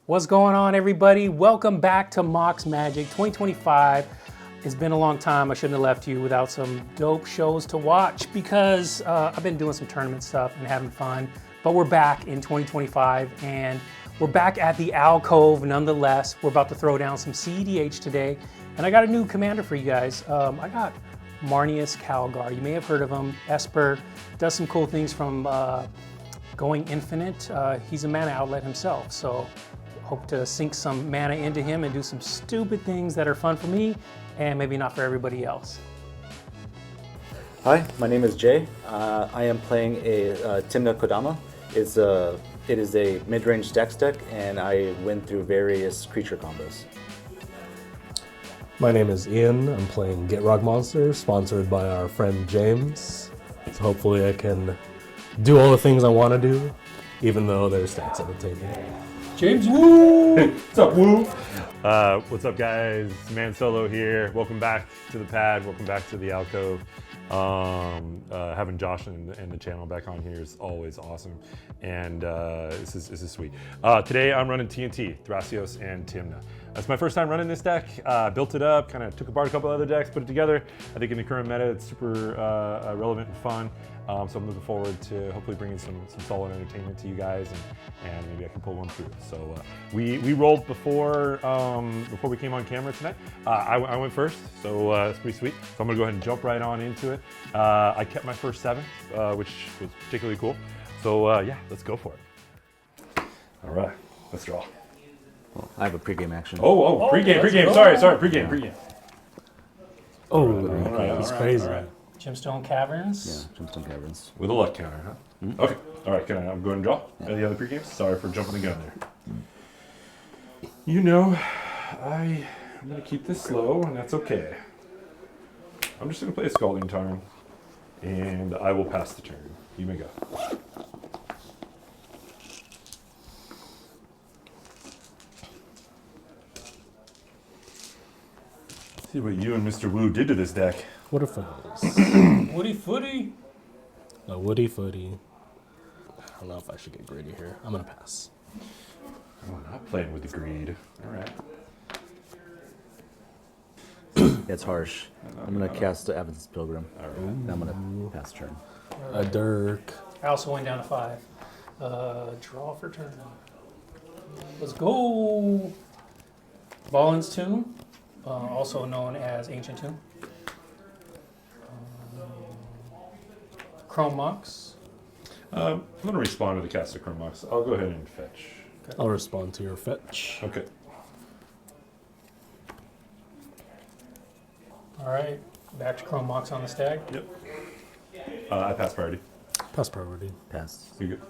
What's going on, everybody? Welcome back to Mox Magic 2025. It's been a long time. I shouldn't have left you without some dope shows to watch because I've been doing some tournament stuff and having fun. But we're back in 2025 and we're back at the alcove nonetheless. We're about to throw down some CEDH today. And I got a new commander for you guys. I got Marneus Calagar. You may have heard of him. Esper does some cool things from going infinite. He's a mana outlet himself. So hope to sink some mana into him and do some stupid things that are fun for me and maybe not for everybody else. Hi, my name is Jay. I am playing a Tymna Kodama. It is a mid-range dex deck, and I win through various creature combos. My name is Ian. I'm playing Gitrog Monster, sponsored by our friend James. So hopefully I can do all the things I want to do, even though there's stats on the table. James Woo! What's up, Woo? What's up, guys? Man Solo here. Welcome back to the pad. Welcome back to the alcove. Having Josh and the channel back on here is always awesome, and this is sweet. Today I'm running Tymna Thrasios and Tymna. It's my first time running this deck. Built it up, kind of took apart a couple other decks, put it together. I think in the current meta it's super relevant and fun. So I'm looking forward to hopefully bringing some solid entertainment to you guys, and maybe I can pull one through. So we rolled before we came on camera tonight. I went first, so it's pretty sweet. So I'm gonna go ahead and jump right on into it. I kept my first 7, which was particularly cool. So yeah, let's go for it. All right, let's draw. Well, I have a pregame action. Oh, pregame. Sorry, pregame. Oh, That's crazy. All right. Gemstone Caverns. Yeah, Gemstone Caverns. With a luck counter, huh? Mm-hmm. Okay. All right. I'm going to draw. Yeah. Any other pre-games? Sorry for jumping the gun there. You know, I'm going to keep this slow, and that's okay. I'm just going to play a Scalding Tarn, and I will pass the turn. You may go. See what you and Mr. Wu did to this deck. What a foes. Woody Footy. A woody footy. I don't know if I should get greedy here. I'm gonna pass. Oh, not playing with the greed. All right. It's harsh. I'm going to cast Evans's Pilgrim. All right. And I'm going to pass turn. A dirk. I also went down to 5. Draw for turn. Let's go. Ballin's Tomb, also known as Ancient Tomb. Chrome Mox. I'm going to respond to the cast of Chrome Mox. I'll go ahead and fetch. I'll respond to your fetch. Okay. All right, back to Chrome Mox on the stack. Yep. I pass priority. Pass priority. Pass. You good?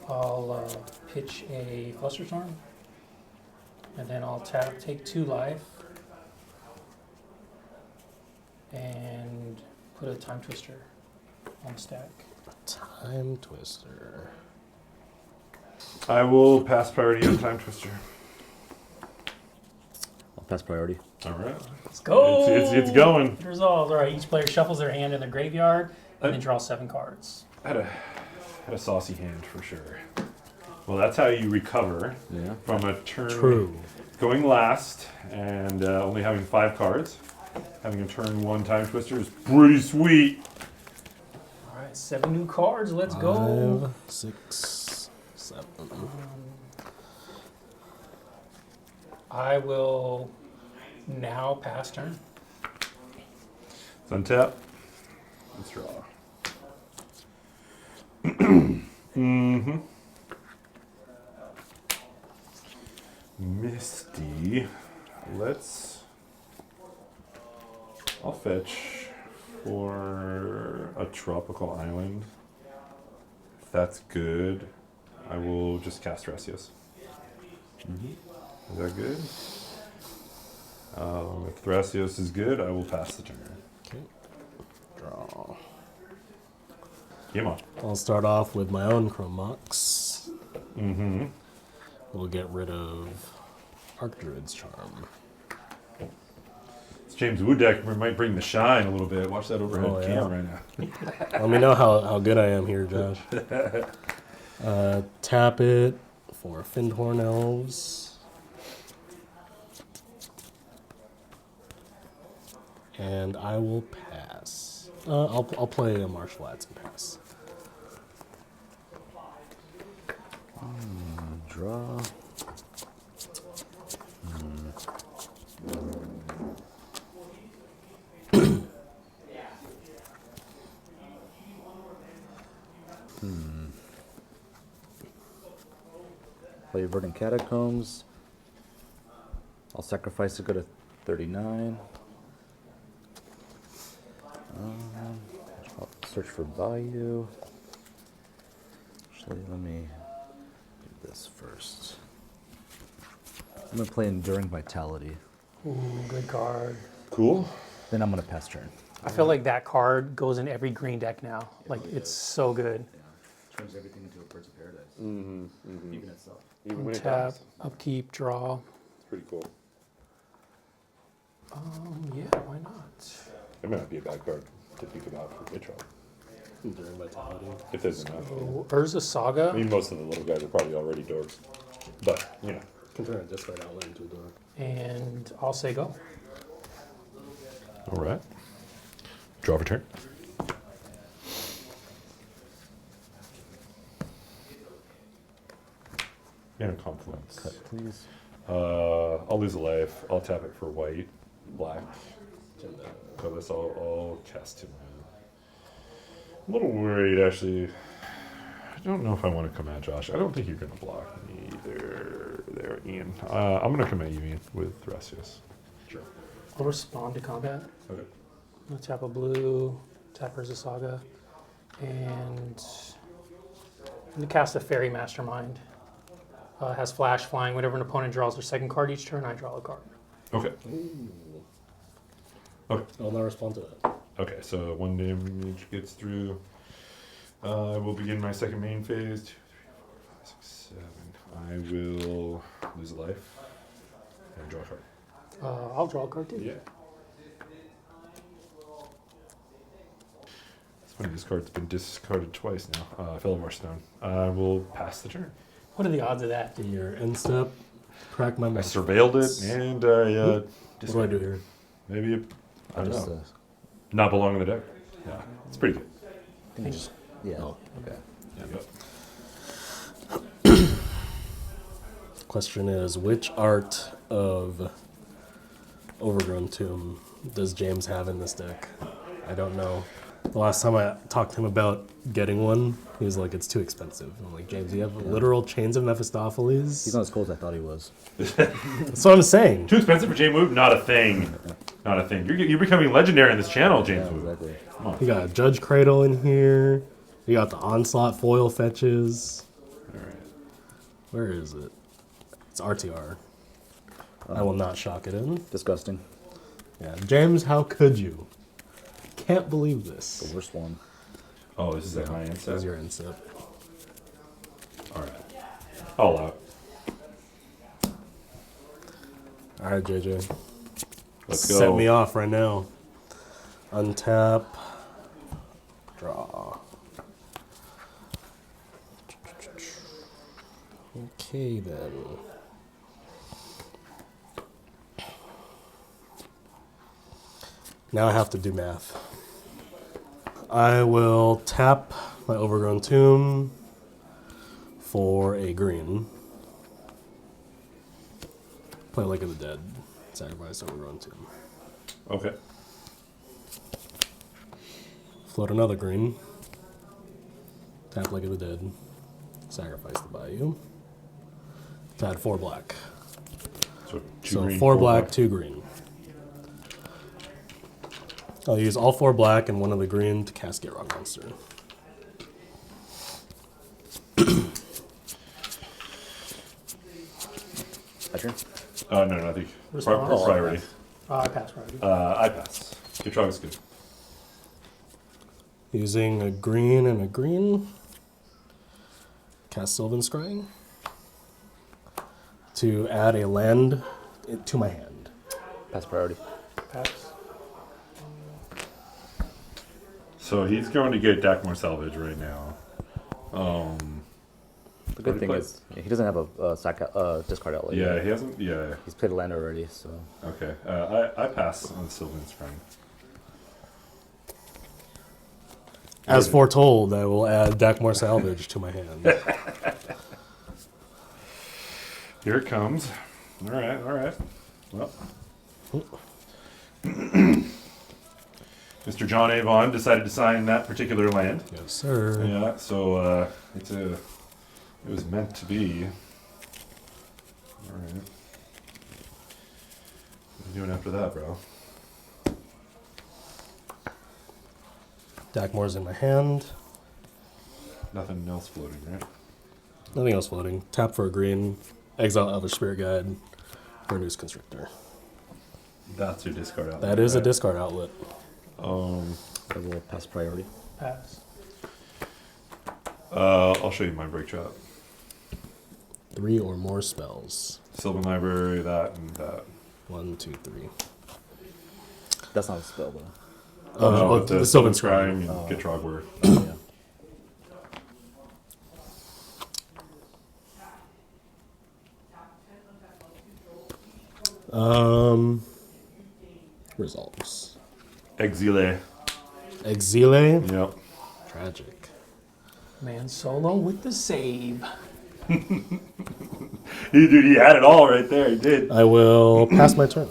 I'll pitch a Flusterstorm, and then I'll take 2 life, and put a Time Twister on the stack. Time Twister. I will pass priority on Time Twister. I'll pass priority. All right. Let's go! It's going. Resolved. All right, each player shuffles their hand in their graveyard, and then draws 7 cards. I had a saucy hand for sure. Well, that's how you recover from a turn going last and only having 5 cards. Having a turn 1 Time Twister is pretty sweet. All right, 7 new cards. Let's go. 5, 6, 7. I will now pass turn. It's untap. Let's draw. Misty. I'll fetch for a tropical island. If that's good, I will just cast Thrasios. Is that good? If Thrasios is good, I will pass the turn. Okay. Draw. Game on. I'll start off with my own Chrome Mox. Mm-hmm. We'll get rid of Archdruid's Charm. This James Wu deck might bring the shine a little bit. Watch that overhead camera right now. Let me know how good I am here, Josh. Tap it for Findhorn Elves. And I will pass. I'll play a martial arts and pass. Draw. Play Verdant Catacombs. I'll sacrifice to go to 39. I'll search for Bayou. Actually, let me do this first. I'm going to play Enduring Vitality. Ooh, good card. Cool. Then I'm going to pass turn. I feel like that card goes in every green deck now. Like, it's so good. Turns everything into a Birds of Paradise. Even itself. Even when it Tap, dies. upkeep, draw. It's pretty cool. Yeah, why not? It might not be a bad card to think about for Gitrog. Enduring Vitality. If there's enough. Oh, Urza Saga. I mean, most of the little guys are probably already dorks. But, you know. Can turn a discard outlet into a door. And I'll say go. All right. Draw for turn. And a confluence. Cut, please. I'll lose a life. I'll tap it for white, black. Colorless. I'll cast him. I'm a little worried, actually. I don't know if I want to come at Josh. I don't think you're going to block me either. There, Ian. I'm going to come at you, Ian, with Thrasios. Sure. I'll respond to combat. Okay. I'm gonna tap a blue, tap Urza Saga, and I'm gonna cast a Fairy Mastermind. Has flash, flying. Whenever an opponent draws their second card each turn, I draw a card. Okay. Okay. I'll not respond to that. Okay, so 1 damage gets through. I will begin my second main phase. 2, 3, 4, 5, 6, 7. I will lose a life and draw a card. I'll draw a card too. Yeah. It's funny, this card's been discarded twice now. Fellowmore Stone. I will pass the turn. What are the odds of that? In your end step, crack my I mouth. surveilled it and I What do I do here? maybe I don't just, know. Not belong in the deck. Yeah, it's pretty good. I think just, yeah. Oh. Okay. Yeah. Question is, which art of Overgrown Tomb does James have in this deck? I don't know. The last time I talked to him about getting one, he was like, it's too expensive. I'm like, James, you have literal Chains of Mephistopheles? He's not as cool as I thought he was. That's what I'm saying. Too expensive for James Wu? Not a thing. Not a thing. You're becoming legendary on this channel, James Yeah, Wu. exactly. Come on. You got a Judge Cradle in here. You got the Onslaught foil fetches. All right. Where is it? It's RTR. I will not shock it in. Disgusting. Yeah, James, how could you? Can't believe this. The worst one. Oh, this is a high end That set. was your inset. All right. All out. All right, JJ. Let's go. Set me off right now. Untap. Draw. Okay, then. Now I have to do math. I will tap my Overgrown Tomb for a green. Play Lake of the Dead. Sacrifice Overgrown Tomb. Okay. Float another green. Tap Lake of the Dead. Sacrifice the Bayou. To add 4 black. So, So green, 4 black, 2 green. I'll use all 4 black and 1 of the green to cast Gitrog Monster. My turn? No, I think Response? priority. I pass priority. I pass. Gitrog is good. Using a green and a green. Cast Sylvan Scrying. To add a land to my hand. Pass priority. Pass. So he's going to get Dakmor Salvage right now. The good thing play? is he doesn't have a discard outlet. Yeah, yet. he hasn't. Yeah. He's played a land already, so Okay. I pass on Sylvan Scrying. As foretold, I will add deck more salvage to my hand. Here it comes. All right, all right. Well, Mr. John Avon decided to sign that particular land. Yes, sir. Yeah, so it was meant to be. All right. What are you doing after that, bro? Deck more's in my hand. Nothing else floating, right? Nothing else floating. Tap for a green. Exile Elder Spirit Guide. Marneus Constrictor. That's your discard outlet. That is a right? discard outlet. I will pass priority. Pass. I'll show you my break trap. 3 or more spells. Sylvan Library, that and that. 1, 2, 3. That's not a spell, though. Oh, the Sylvan Scrying Scrying. and Gitrog were. Yeah. Results. Exile. Exile. Yep. Tragic. Man solo with the save. Dude, he had it all right there. He did. I will pass my turn.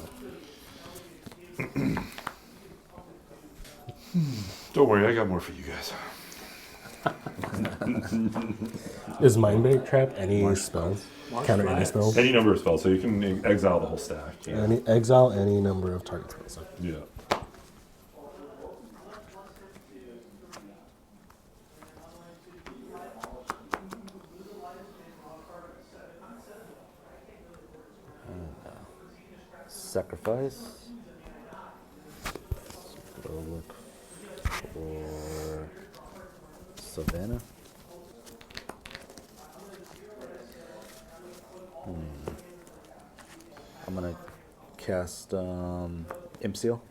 Don't worry, I got more for you guys. Is Mind Break Trap any spell? Counter any spell? Any number of spells, so you can exile the whole stack. Yeah. Exile any number of target spells. Yeah. Sacrifice. Go look for Savannah. I'm gonna cast Imp Seal.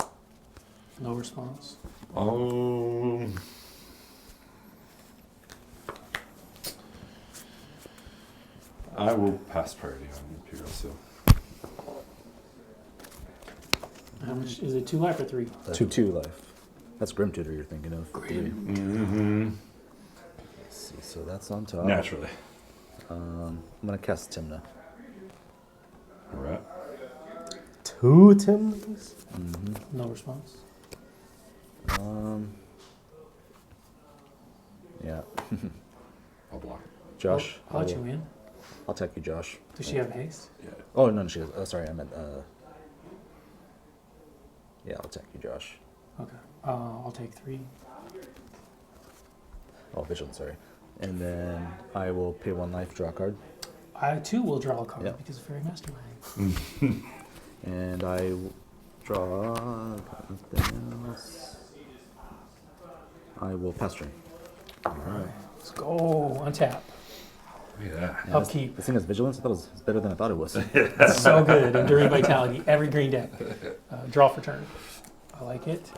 No response. I will pass priority on Imperial Seal. How much is it? 2 life or 3? Two life. That's Grim Tutor you're thinking of. Mm-hmm. Let's see, so that's on top. Naturally. I'm gonna cast Tymna. All right. 2 Tymnas? No response. Yeah. I'll block. Josh. I'll let you in. I'll attack you, Josh. Does she have haste? Yeah. Oh, no, she does. Sorry, I meant, yeah, I'll attack you, Josh. Okay. I'll take 3. Oh, Vigilant, sorry. And then I will pay 1 life, draw a card. I too will draw a card Yeah. because of Fairy Mastermind. And I will draw nothing else. I will pass turn. All right. Let's go. Untap. Look at that. Yeah, Upkeep. This thing has Vigilance? I thought it was better than I thought it was. It's so good. Enduring Vitality. Every green deck. Draw for turn. I like it.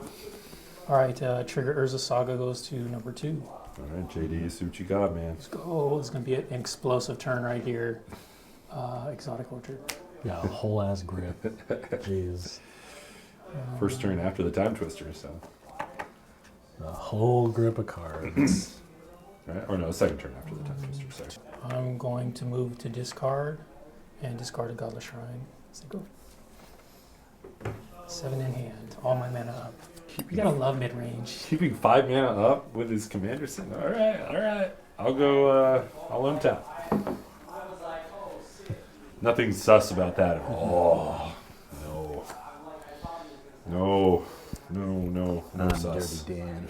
All right. Trigger Urza Saga goes to number 2. All right, JD, see what you got, man. Let's go. It's going to be an explosive turn right here. Exotic Orchard. Yeah, a whole ass grip. Jeez. First turn after the Time Twister, so. A whole grip of cards. Right? Or no, second turn after the Time Twister, sorry. I'm going to move to discard and discard a Godless Shrine. So go. 7 in hand. All my mana up. You gotta love mid range. Keeping 5 mana up with his commander sitting. All right, all right. I'll go, I'll untap. Nothing sus about that at all. No. No. No, no, no I'm sus. Dirty Dan.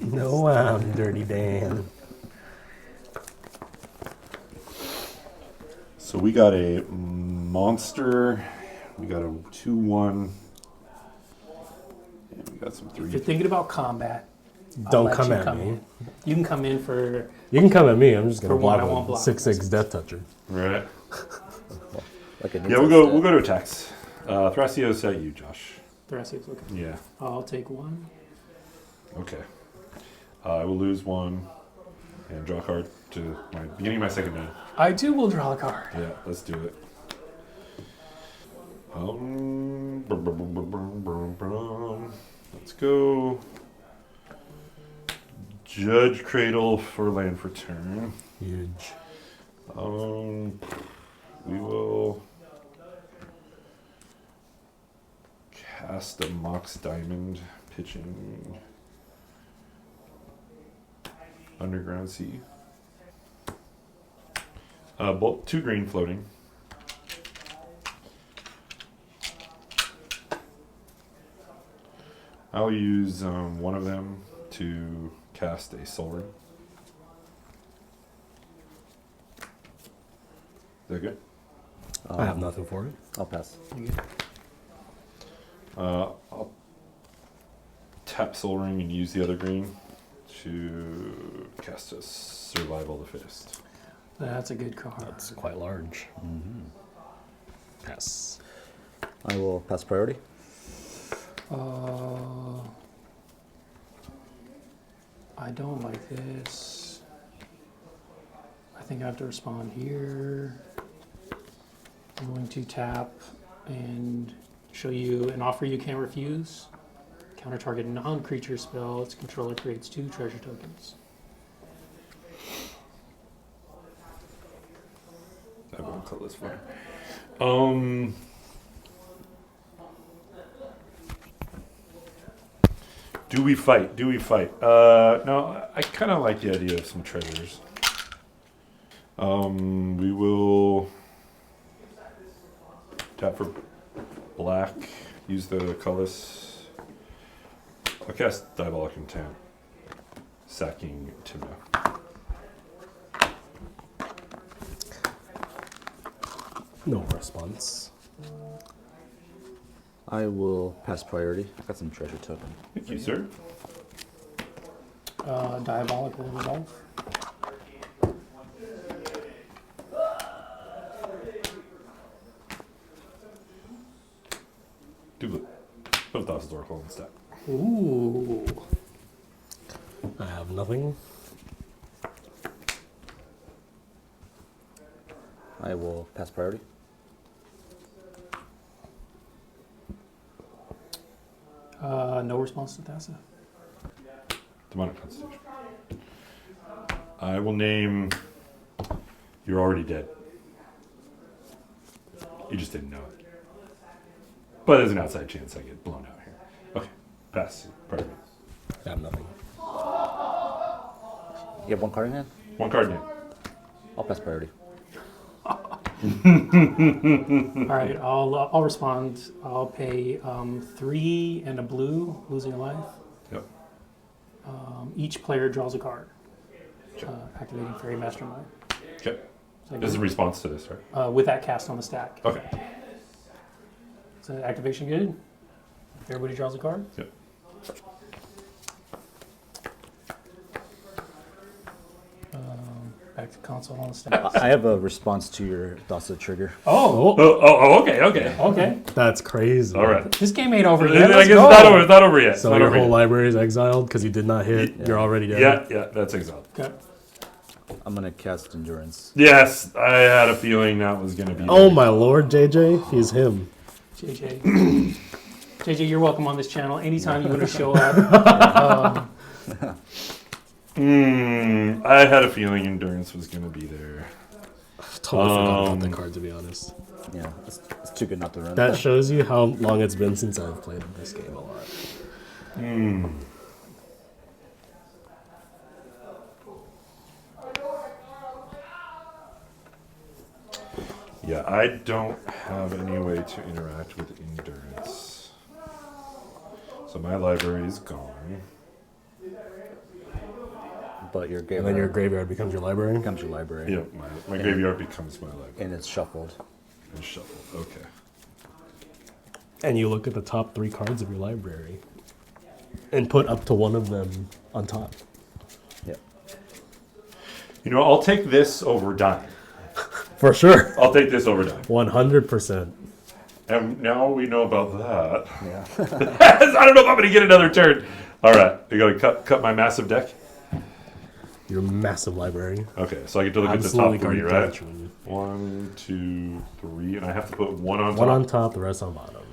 No, I'm Dirty Dan. So we got a monster. We got a 2/1. And we got some If you're 3. thinking about combat, I'll Don't let come you at come me. in. You can come in for You can come at me. I'm just gonna For one, I block won't a block. 6/6 Death Toucher. Right. Like a Yeah, we'll go to attacks. Thrasios at you, Josh. Thrasios. Okay. Yeah. I'll take 1. Okay. I will lose 1 and draw a card to my beginning of my second main. I too will draw a card. Yeah, let's do it. Let's go. Judge Cradle for land for turn. Huge. We will cast a Mox Diamond, pitching Underground Sea. Both 2 green floating. I'll use one of them to cast a Soul Ring. Is that good? I have nothing for it. I'll pass. I'll tap Soul Ring and use the other green to cast a Survival of the Fittest. That's a good card. That's quite large. Pass. I will pass priority. I don't like this. I think I have to respond here. I'm going to tap and show you an offer you can't refuse. Counter target non-creature spell. Its controller creates 2 treasure tokens. I won't call this fine. Do we fight? Do we fight? No, I kind of like the idea of some treasures. We will tap for black, use the colorless. I'll cast Diabolic Intent, sacking Tymna. No response. I will pass priority. I got some treasure token. Thank you, sir. Diabolical Resolve. Do put Thoughts Oracle on the stack. Ooh. I have nothing. I will pass priority. No response to Thassa. Demonic Constitution. I will name. You're already dead. You just didn't know it. But there's an outside chance I get blown out here. Okay, pass. Priority. I have nothing. You have 1 card in hand? 1 card name. I'll pass priority. All right, I'll respond. I'll pay 3 and a blue, losing a life. Yep. Each player draws a card. Activating Fairy Mastermind. Okay. So This is a response to this, right? with that cast on the stack. Okay. Is that activation good? Everybody draws a card? Yep. Back to console on the stack. I have a response to your Dockside trigger. Oh, Okay. okay. That's crazy. All right. This game ain't over I yet. guess Let's it's go. not over. It's not over yet. So Not your over whole yet. library is exiled because you did not hit. Yeah. You're already dead. Yeah, that's exiled. Okay. I'm going to cast Endurance. Yes, I had a feeling that was going to be. Oh my lord, JJ, he's him. JJ. JJ, you're welcome on this channel. Anytime you want to show up. I had a feeling Endurance was going to be there. Totally forgot about that card, to be honest. Yeah, it's too good not to run. That shows you how long it's been since I've played this game a lot. Yeah, I don't have any way to interact with Endurance. So my library is gone. But your And then your graveyard becomes your library. becomes your library. Yep, my graveyard becomes my library. And it's shuffled. And shuffled. Okay. And you look at the top 3 cards of your library and put up to one of them on top. Yep. You know, I'll take this over dying. For sure. I'll take this over dying. 100%. And now we know about that. Yeah. I don't know if I'm going to get another turn. All right, you got to cut my massive deck. Your massive library. Okay, so I get to look Absolutely at the top 3, guarded right? capturing. 1, 2, 3, and I have to put one on top. One on top, the rest on bottom.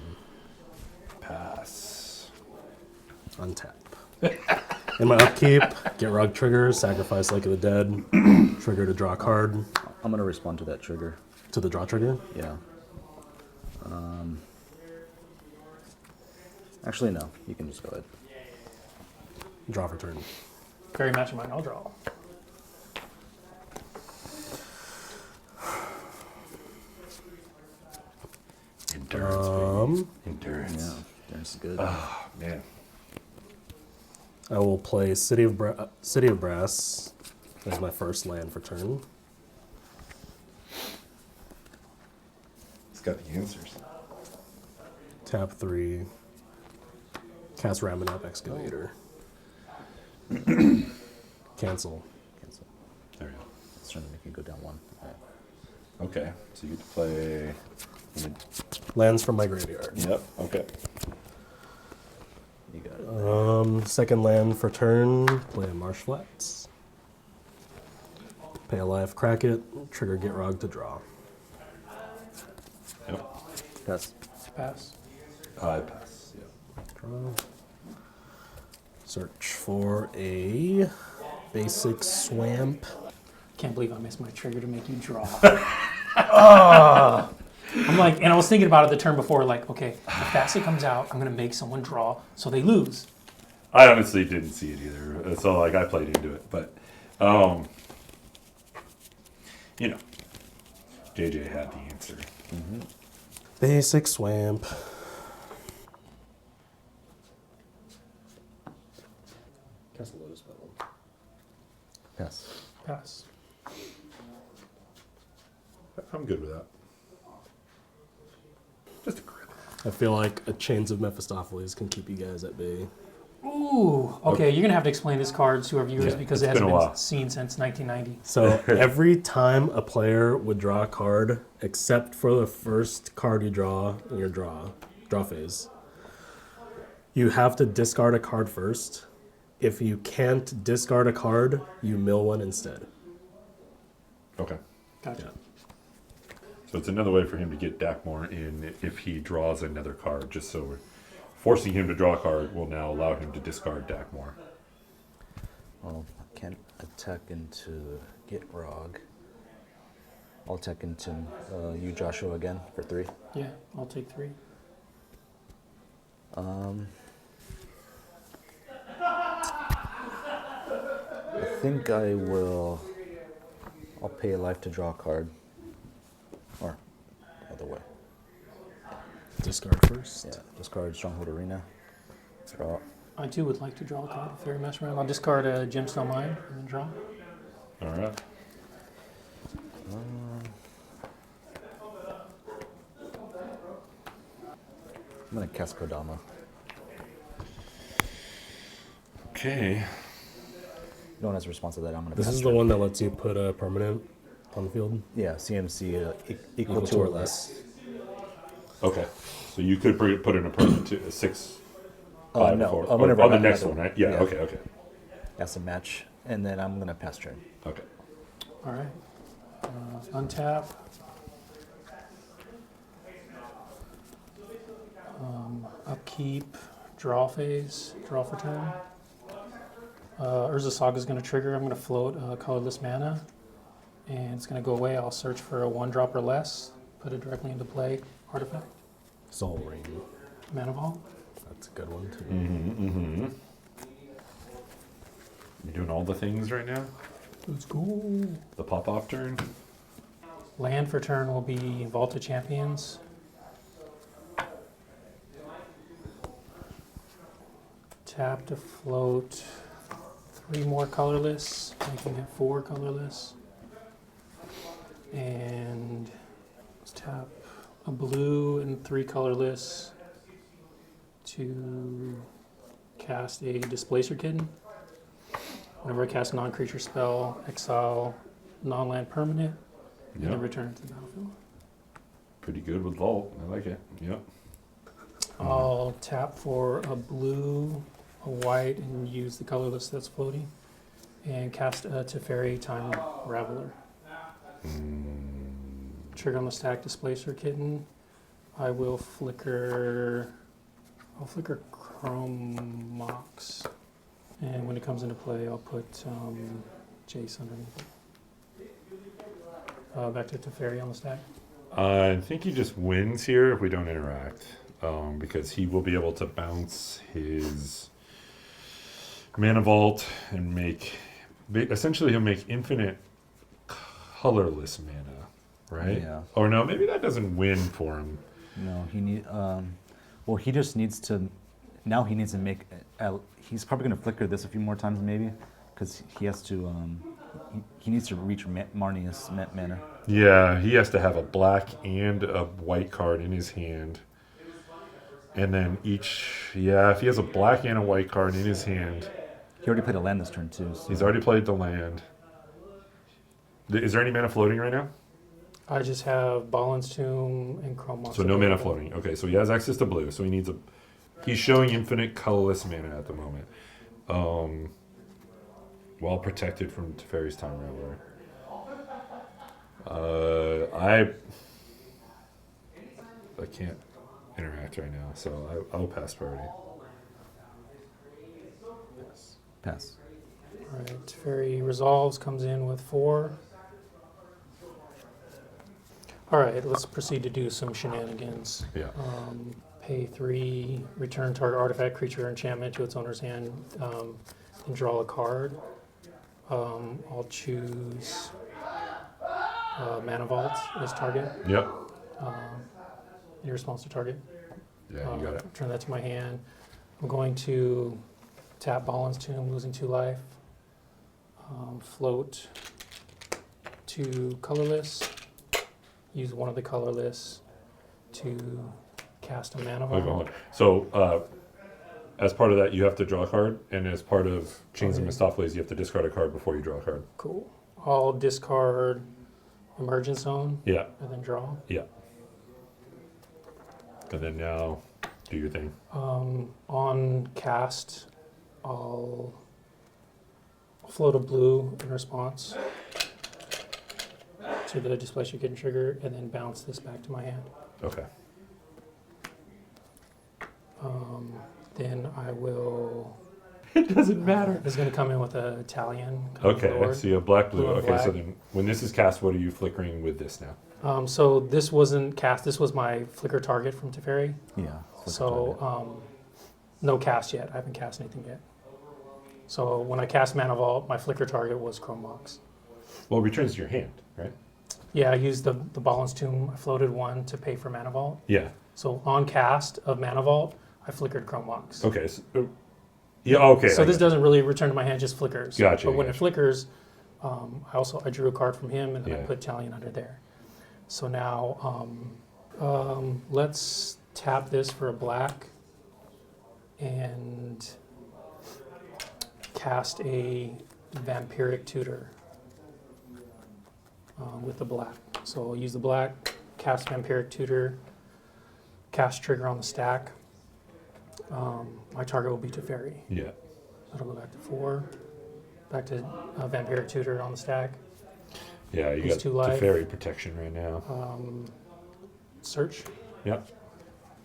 Pass. Untap. In my upkeep, Gitrog trigger, sacrifice Lake of the Dead, trigger to draw a card. I'm gonna respond to that trigger. To the draw trigger? Yeah. Actually, no. You can just go ahead. Draw for turn. Very much mine. I'll draw. Endurance, baby. Endurance. Yeah, that's good. Oh, man. I will play City of Brass as my first land for turn. It's got the answers. Tap 3. Cast Raminap Excavator. Cancel. Cancel. There we go. It's trying to make you go down 1. All right. Okay, so you get to play. Lands from my graveyard. Yep. Okay. You got it. Second land for turn, play a Marsh Flats. Pay a life, crack it, trigger Gitrog to draw. Yep. Pass. Pass. I pass. Yep. Draw. Search for a basic swamp. Can't believe I missed my trigger to make you draw. I'm like, and I was thinking about it the turn before, like, okay, if Thassi comes out, I'm gonna make someone draw so they lose. I honestly didn't see it either, so like I played into it, but you know, JJ had the answer. Basic swamp. Cast a Lotus Petal. Pass. Pass. I'm good with that. Just a grip. I feel like a Chains of Mephistopheles can keep you guys at bay. Ooh. Okay, you're gonna have to explain this card to our viewers Yeah, because it's it hasn't been a been while. seen since 1990. So every time a player would draw a card, except for the first card you draw in your draw phase, you have to discard a card first. If you can't discard a card, you mill one instead. Okay. Gotcha. Yeah. So it's another way for him to get Dakmor in if he draws another card, just so we're forcing him to draw a card will now allow him to discard Dakmor. Well, I can't attack into Gitrog. I'll attack into you, Joshua, again for 3. Yeah, I'll take 3. I think I will. I'll pay a life to draw a card. Or other way. Discard first. Yeah, discard Stronghold Arena. Draw. I too would like to draw a card if Fairy Mesh around. I'll discard a Gemstone Mine and then draw. All right. I'm gonna cast Kodama. Okay. No one has a response to that. I'm gonna. This pass is the turn. one that lets you put a permanent on the field. Yeah, CMC equal to or less. Okay. So you could put in a permanent to a 6. No, before. whenever Oh, the I have next another one, right? Yeah. yeah. Okay. That's a match, and then I'm gonna pass turn. Okay. All right. Untap. Upkeep. Draw phase. Draw for turn. Urza Saga is going to trigger. I'm going to float colorless mana, and it's going to go away. I'll search for a 1-drop or less. Put it directly into play. Artifact. Soul Ring. Mana Vault. That's a good one too. You're doing all the things right now. Let's go. The pop-off turn. Land for turn will be Vault of Champions. Tap to float 3 more colorless, making it 4 colorless. And let's tap a blue and 3 colorless to cast a Displacer Kitten. Whenever I cast a non-creature spell, exile non-land permanent, and Yep. then return it to the battlefield. Pretty good with Vault. I like it. Yep. I'll tap for a blue, a white, and use the colorless that's floating, and cast a Teferi Time Raveler. Trigger on the stack, Displacer Kitten. I will flicker. I'll flicker Chrome Mox. And when it comes into play, I'll put Jace underneath it. Back to Teferi on the stack. I think he just wins here if we don't interact, because he will be able to bounce his mana vault and essentially he'll make infinite colorless mana, right? Yeah. Or no, maybe that doesn't win for him. No, well, he just needs to. Now he needs to make. He's probably going to flicker this a few more times, maybe, because he has to. He needs to reach Marneus mana. Yeah, he has to have a black and a white card in his hand. And then if he has a black and a white card in his hand. He already played a land this turn, too. So. He's already played the land. Is there any mana floating right now? I just have Balin's Tomb and Chrome Monster. So no mana floating. Okay, so he has access to blue, so he's showing infinite colorless mana at the moment. While protected from Teferi's Time Raveler. I can't interact right now, so I'll pass priority. Pass. All right, Teferi resolves, comes in with 4. All right, let's proceed to do some shenanigans. Yeah. Pay 3, return target artifact, creature, or enchantment to its owner's hand, and draw a card. I'll choose Mana Vault as target. Yep. In response to target. Yeah, you got it. Turn that to my hand. I'm going to tap Balin's Tomb, losing 2 life. Float 2 colorless. Use one of the colorless to cast a Mana Vault. Hold on. So, as part of that, you have to draw a card, and as part of Chains of Mistopheles, you have to discard a card before you draw a card. Cool. I'll discard Emergence Zone. Yeah. And then draw. Yeah. And then now, do your thing. On cast, I'll float a blue in response to the Displace Your Kitten trigger, and then bounce this back to my hand. Okay. Then I will. It doesn't matter. It's going to come in with an Italian. Okay, so you have black, blue. Blue and Okay, black. so then when this is cast, what are you flickering with this now? So this wasn't cast. This was my flicker target from Teferi. Yeah. So no cast yet. I haven't cast anything yet. So when I cast Mana Vault, my flicker target was Chrome Mox. Well, it returns to your hand, right? Yeah, I used the Balin's Tomb. I floated 1 to pay for Mana Vault. Yeah. So on cast of Mana Vault, I flickered Chrome Mox. Okay. Yeah. Okay. So this doesn't really return to my hand, just flickers. Gotcha. But when it flickers, I drew a card from him, and then I Yeah. put Italian under there. So now let's tap this for a black and cast a Vampiric Tutor with the black. So I'll use the black, cast Vampiric Tutor, cast trigger on the stack. My target will be Teferi. Yeah. That'll go back to 4. Back to Vampiric Tutor on the stack. Yeah, you Lose got 2 life. Teferi protection right now. Search. Yep.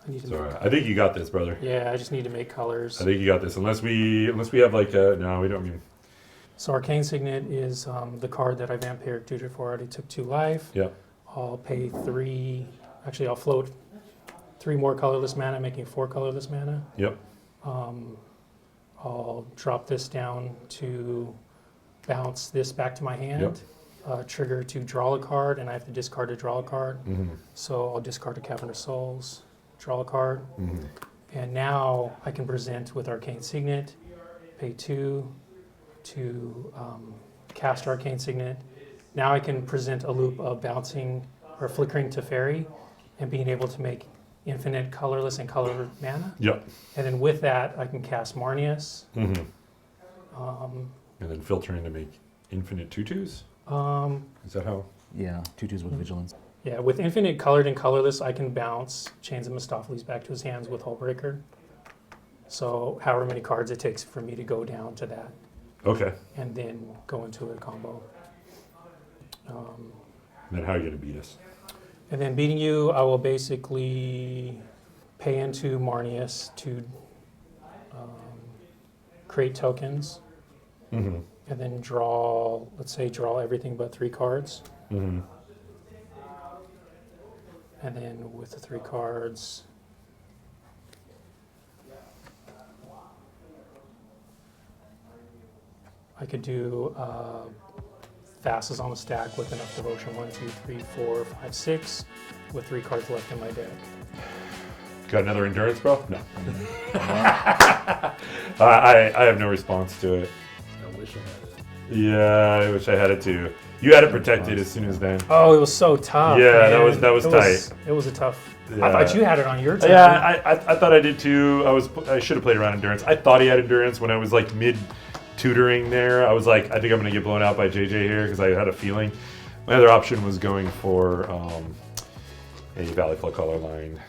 I need to So make, I think you got this, brother. yeah, I just need to make colors. I think you got this. Unless we have like no, we don't mean. So Arcane Signet is the card that I Vampiric Tutor for. I already took 2 life. Yep. I'll pay 3. Actually, I'll float 3 more colorless mana, making 4 colorless mana. Yep. I'll drop this down to bounce this back to my hand. Trigger to draw a card, and I have to discard to draw a card. Mm-hmm. So I'll discard a Cavern of Souls, draw a card. Mm-hmm. And now I can present with Arcane Signet, pay 2 to cast Arcane Signet. Now I can present a loop of bouncing or flickering Teferi and being able to make infinite colorless and colored mana. Yep. And then with that, I can cast Marneus. Mm-hmm. And then filtering to make infinite tutus. Is that how? Yeah. 2/2s with vigilance. Yeah, with infinite colored and colorless, I can bounce Chains of Mistopheles back to his hands with Hullbreaker. So however many cards it takes for me to go down to that, Okay. and then go into a combo. Then how are you gonna beat us? And then beating you, I will basically pay into Marneus to create tokens, and then draw, let's say, draw everything but 3 cards. And then with the 3 cards, I could do fastest on the stack with enough devotion. 1, 2, 3, 4, 5, 6, with 3 cards left in my deck. Got another endurance, bro? No. I have no response to it. I wish I had it. Yeah, I wish I had it too. You had it protected as soon as then. Oh, it was so tough. Yeah, man. that was tight. It was a tough. Yeah. I thought you had it on your turn. Yeah, I thought I did too. I should have played around endurance. I thought he had endurance when I was like mid tutoring there. I was like, I think I'm gonna get blown out by JJ here because I had a feeling. My other option was going for a Valley Flood Color line.